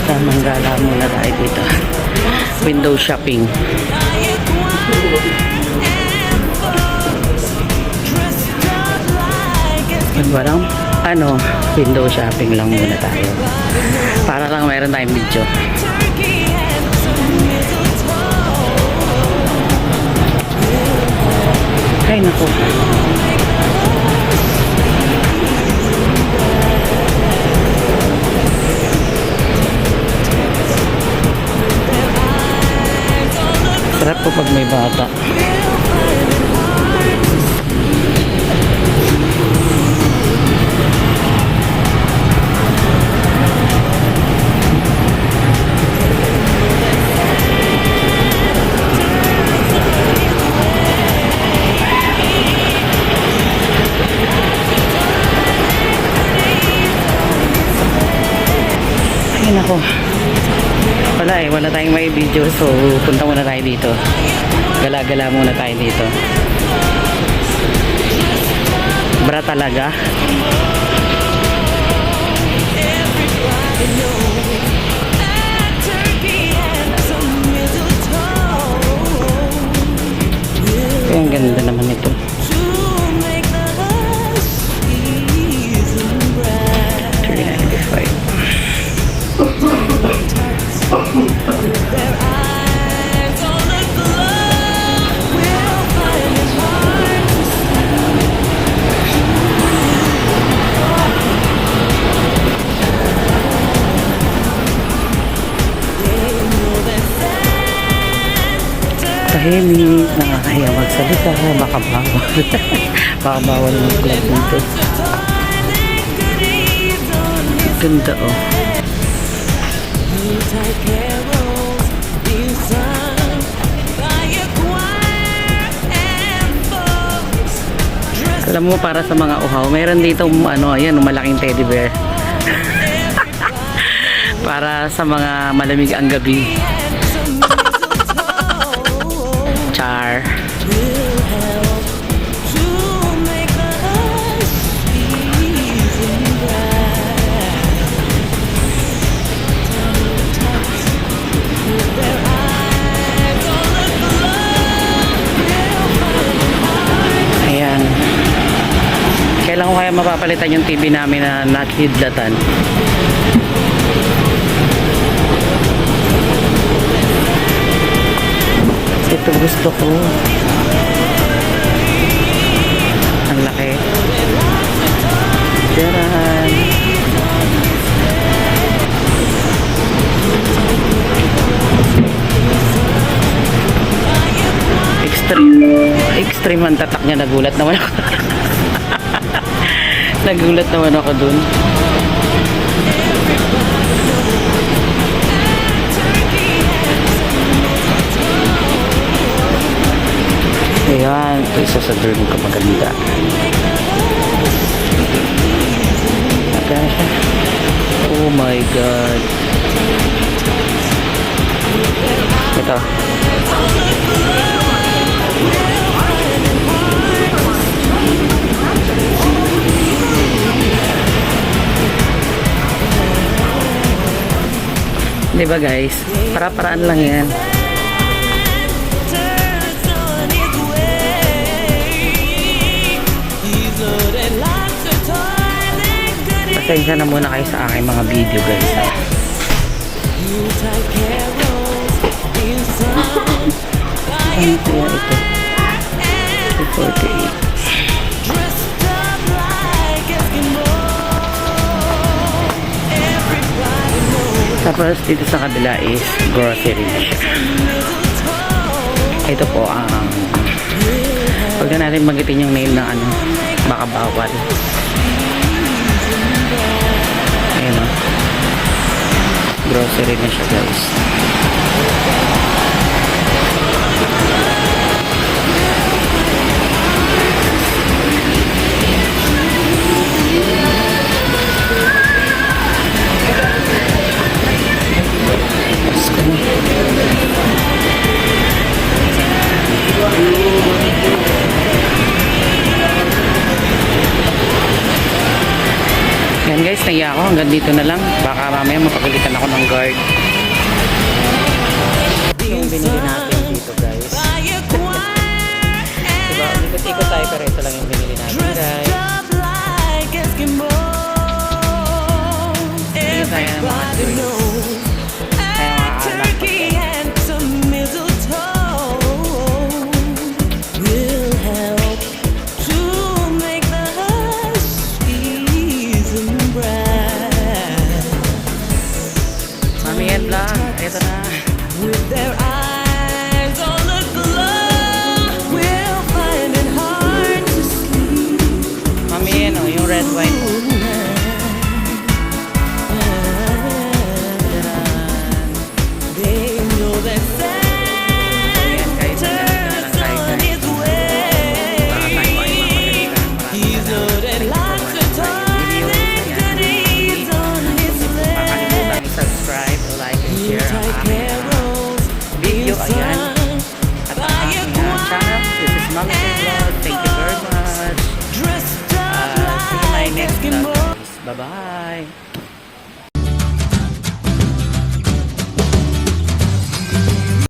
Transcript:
Tamang gala muna tayo dito. Window shopping. Walang window shopping lang muna tayo. Para lang mayroon tayong video. Ay naku. Sarap po pag may bata. Ay nako. Wala tayong may video, so punta muna tayo dito. Gala-gala muna tayo dito. Bra talaga. Ay, ang ganda naman ito. Tahimik, nakakahiya magsalita, baka bawal. Baka bawal mag-vlog dito. Ganda oh. Alam mo, para sa mga uhaw, mayroon dito ayan, malaking teddy bear. Para sa mga malamig ang gabi. Char. Ayan. Kailan ko kaya mapapalitan yung TV namin na nakidlatan? Ito gusto ko. Ang laki. Diyan. Extreme ang tatak niya. Nagulat naman ako. Nagulat naman ako dun. Ayan, ito isa sa dream ko maganda. Maganda siya. Oh my God. Ito. Diba guys? Para-paraan lang yan. Pasensya na muna kayo sa aking mga video guys. Ano kaya ito? 248. Tapos dito sa kabila is grocery. Ito po ang huwag na natin magitin yung nail na baka bawal. Ayan o. Grocery na siya guys. nahiya ako. Hanggang dito na lang. Baka mamaya mapagalitan ako ng guard. Yung binili natin dito, guys. Diba? Ikot-ikot tayo pero ito lang yung binili natin, guys. Bili tayo ng mga drinks. Kaya mga alak pa siya. Mami and vlog, ito na. With their eyes on the glow, we'll find it hard to sleep. Mami yan o, yung red wine. They know that Santa's on his way. He's loaded lots of toys and goodies on his sleigh. Subscribe, like, and share ang Yuletide aking carols video. being Ayan. sung At by ang a aking channel. This is Mami Vlog. Thank you very much. dressed up See you in my like next vlog. Eskimos. Bye-bye.